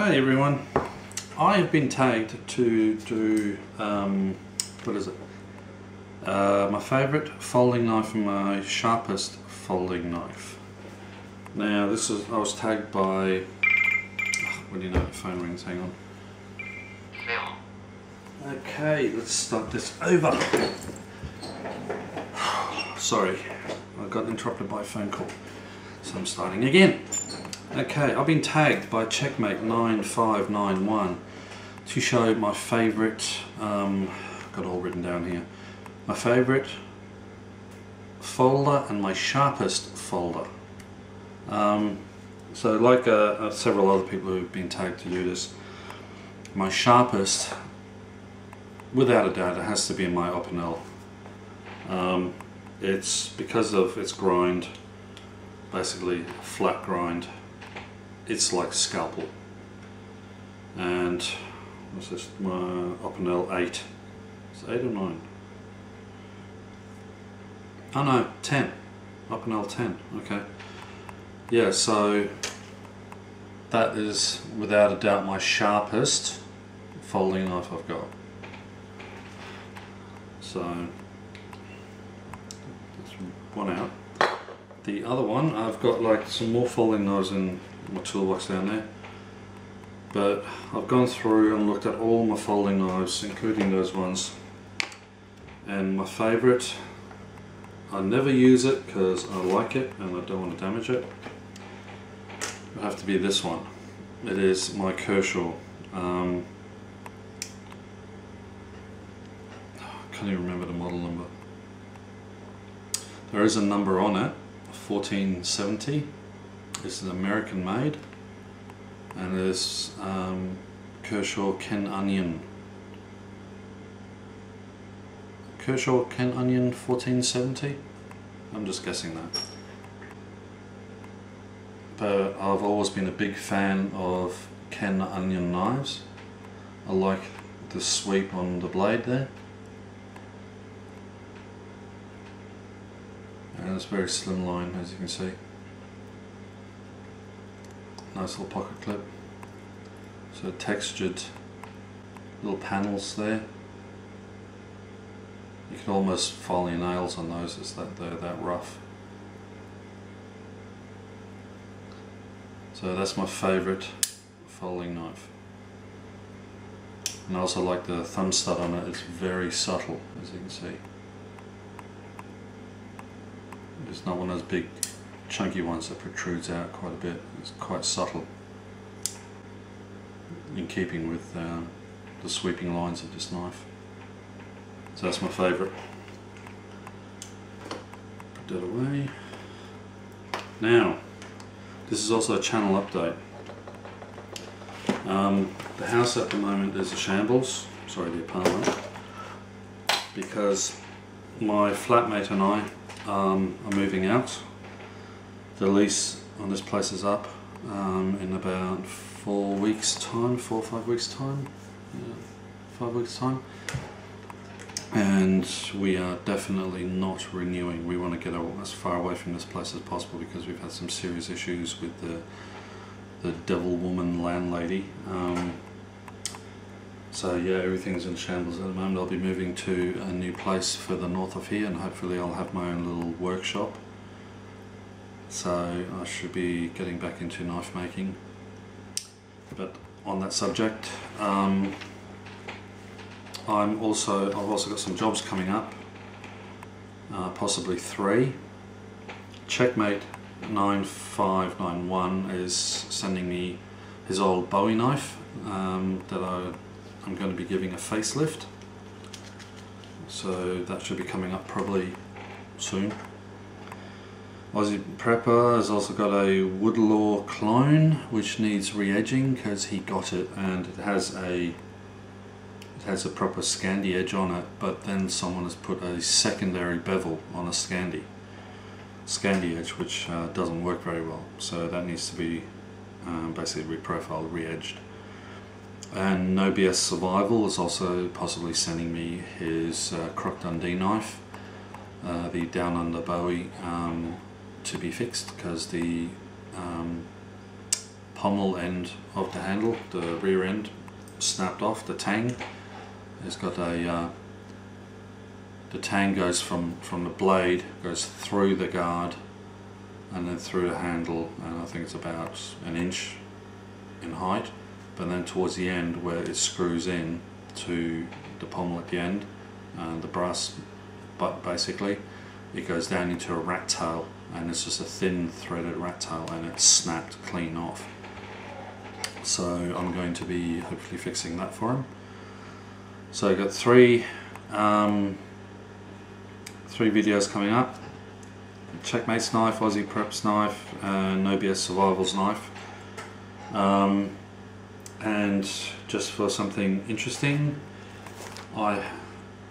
Hi everyone, I have been tagged to do, what is it, my favourite folding knife and my sharpest folding knife. Now this is, I was tagged by, what do you know, the phone rings, hang on. Okay, let's start this over. Sorry, I got interrupted by a phone call, so I'm starting again. Okay, I've been tagged by Checkmate 9591 to show my favourite, got it all written down here, my favourite folder and my sharpest folder. So like several other people who've been tagged to do this, my sharpest, without a doubt, it has to be my Opinel. It's because of its grind, basically flat grind. It's like a scalpel. And what's this? My Opinel 8. It's 8 or 9? Oh no, 10. Opinel 10. Okay. Yeah, so that is without a doubt my sharpest folding knife I've got. So that's one out. The other one, I've got like some more folding knives in my toolbox down there, but I've gone through and looked at all my folding knives, including those ones, and my favourite, I never use it because I like it and I don't want to damage it, it'll have to be this one. It is my Kershaw. I can't even remember the model number. There is a number on it, 1470. This is American made, and it is Kershaw Ken Onion. Kershaw Ken Onion 1470? I'm just guessing that. But I've always been a big fan of Ken Onion knives. I like the sweep on the blade there. And it's very slim line, as you can see. Nice little pocket clip. So textured little panels there. You can almost file your nails on those, it's that they're that rough. So that's my favourite folding knife. And I also like the thumb stud on it, it's very subtle, as you can see. It's not one of those big chunky ones that protrudes out quite a bit. It's quite subtle, in keeping with the sweeping lines of this knife. So that's my favourite. Put that away. Now, this is also a channel update. The house at the moment is a shambles, sorry, the apartment, because my flatmate and I are moving out. The lease on this place is up in about 4 weeks time, 4 or 5 weeks time, yeah, 5 weeks time, and we are definitely not renewing. We want to get as far away from this place as possible because we've had some serious issues with the devil woman landlady. So yeah, everything's in shambles at the moment. I'll be moving to a new place further north of here, and hopefully I'll have my own little workshop. So I should be getting back into knife making. But on that subject, I've also got some jobs coming up, possibly 3. Checkmate 9591 is sending me his old Bowie knife that I'm going to be giving a facelift. So that should be coming up probably soon. Aussie Prepper has also got a Woodlaw clone which needs re-edging because he got it and it has a proper Scandi edge on it, but then someone has put a secondary bevel on a Scandi edge which doesn't work very well, so that needs to be basically reprofiled, re-edged. And No BS Survival is also possibly sending me his Croc Dundee knife, the Down Under Bowie, to be fixed because the pommel end of the handle, the rear end, snapped off. The tang has got a the tang goes from the blade, goes through the guard and then through the handle, and I think it's about an inch in height, but then towards the end where it screws in to the pommel at the end, the brass butt basically, it goes down into a rat tail, and it's just a thin threaded rat tail, and it's snapped clean off. So I'm going to be hopefully fixing that for him. So I've got three videos coming up: Checkmate's knife, Aussie Prep's knife, and No BS Survival's knife. And just for something interesting, I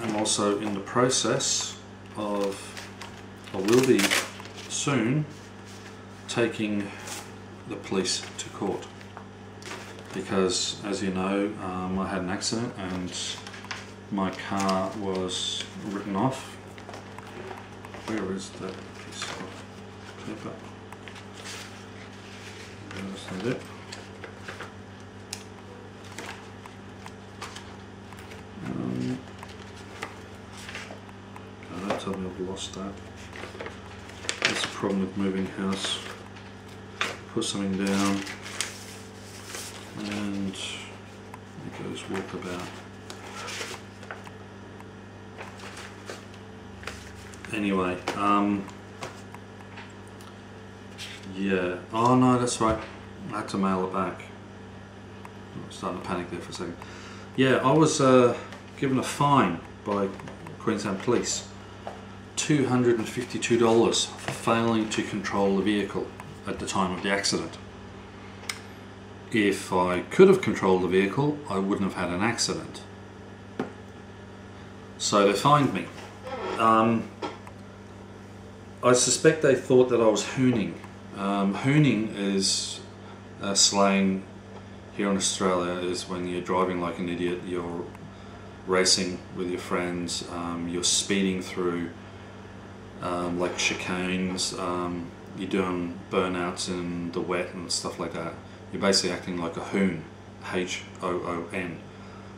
am also in the process of, or will be soon, taking the police to court, because as you know, I had an accident and my car was written off. Where is that piece of paper? That's not it. Don't tell me I've lost that. That's the problem with moving house. Put something down and it goes walkabout. Anyway, yeah. Oh no, that's right. I had to mail it back. I'm starting to panic there for a second. Yeah, I was given a fine by Queensland Police, $252 for failing to control the vehicle at the time of the accident. If I could have controlled the vehicle, I wouldn't have had an accident. So they fined me. I suspect they thought that I was hooning. Hooning is slang here in Australia, is when you're driving like an idiot, you're racing with your friends, you're speeding through like chicanes, you're doing burnouts in the wet and stuff like that. You're basically acting like a hoon, H-O-O-N.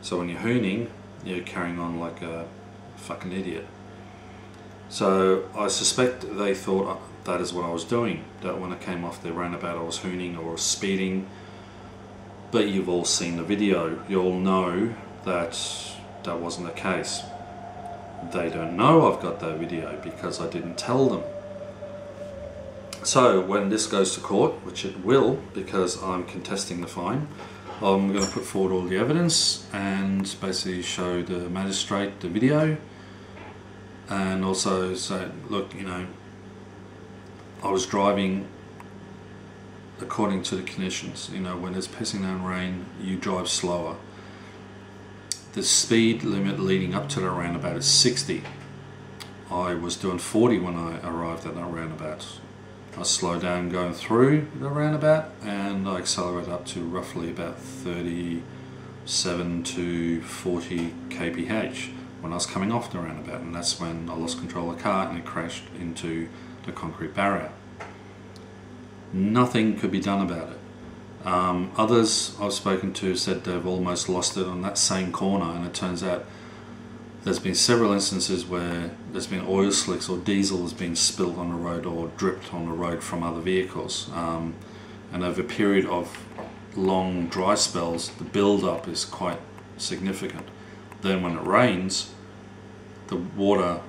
So when you're hooning, you're carrying on like a fucking idiot. So I suspect they thought that is what I was doing, that when I came off the roundabout I was hooning or speeding. But you've all seen the video, you all know that that wasn't the case. They don't know I've got that video because I didn't tell them. So when this goes to court, which it will because I'm contesting the fine, I'm going to put forward all the evidence and basically show the magistrate the video, and also say, look, you know, I was driving according to the conditions. You know, when it's pissing down rain, you drive slower. The speed limit leading up to the roundabout is 60. I was doing 40 when I arrived at that roundabout. I slowed down going through the roundabout and I accelerated up to roughly about 37 to 40 kph when I was coming off the roundabout, and that's when I lost control of the car and it crashed into the concrete barrier. Nothing could be done about it. Others I've spoken to said they've almost lost it on that same corner, and it turns out there's been several instances where there's been oil slicks or diesel has been spilled on the road or dripped on the road from other vehicles, and over a period of long dry spells the build-up is quite significant. Then when it rains, the water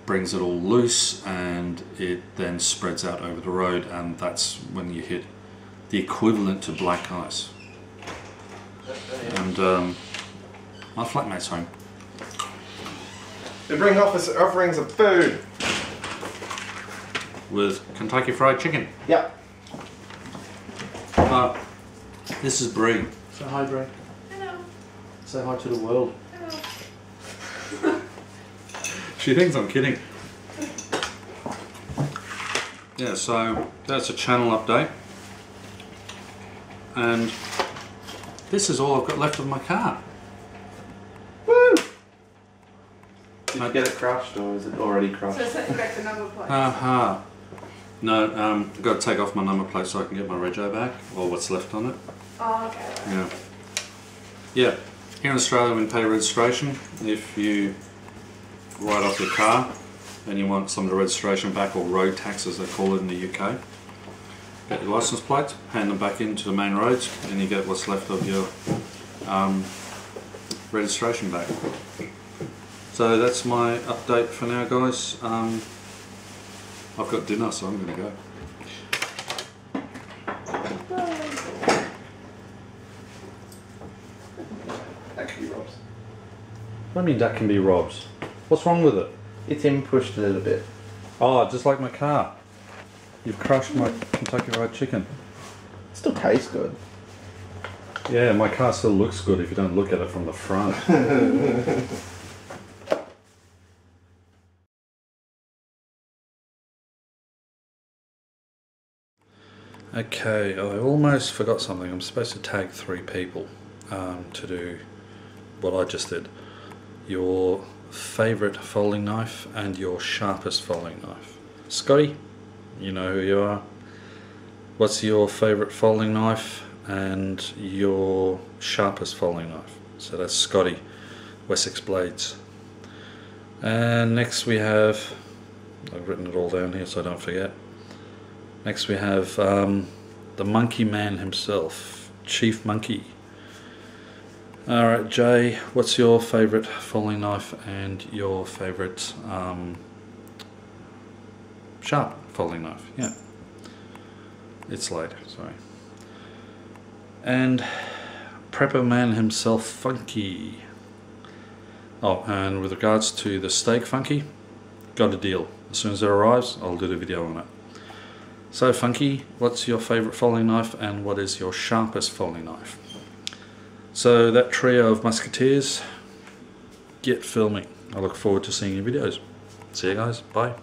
brings it all loose and it then spreads out over the road, and that's when you hit the equivalent to black ice. And my flatmate's home. They bring offerings of food. With Kentucky Fried Chicken. Yep. This is Bree. Say hi, Bree. Hello. Say hi to the world. Hello. She thinks I'm kidding. Yeah, so that's a channel update. And this is all I've got left of my car. Woo! Did you get it crushed, or is it already crushed? So setting back the number plate. Aha. No, I've got to take off my number plate so I can get my rego back, or what's left on it. Oh, okay. Yeah. Yeah. Here in Australia we pay registration. If you write off your car and you want some of the registration back, or road tax as they call it in the UK, get your license plates, hand them back into the main roads, and you get what's left of your registration back. So that's my update for now, guys. I've got dinner, so I'm going to go. That could be Rob's. What do you mean that can be Rob's? What's wrong with it? It's in pushed a little bit. Oh, just like my car. You've crushed my Kentucky Fried Chicken. Still tastes good. Yeah, my car still looks good if you don't look at it from the front. Okay, I almost forgot something. I'm supposed to tag 3 people to do what I just did. Your favourite folding knife and your sharpest folding knife. Scotty, you know who you are. What's your favourite folding knife and your sharpest folding knife? So that's Scotty, Wessex Blades. And next we have, I've written it all down here so I don't forget. Next we have the Monkey Man himself, Chief Monkey. Alright Jay, what's your favourite folding knife and your favourite sharp folding knife? Yeah. It's late, sorry. And Prepper Man himself, Funky. Oh, and with regards to the steak Funky, got a deal. As soon as it arrives, I'll do the video on it. So Funky, what's your favourite folding knife and what is your sharpest folding knife? So that trio of musketeers, get filming. I look forward to seeing your videos. See you guys, bye.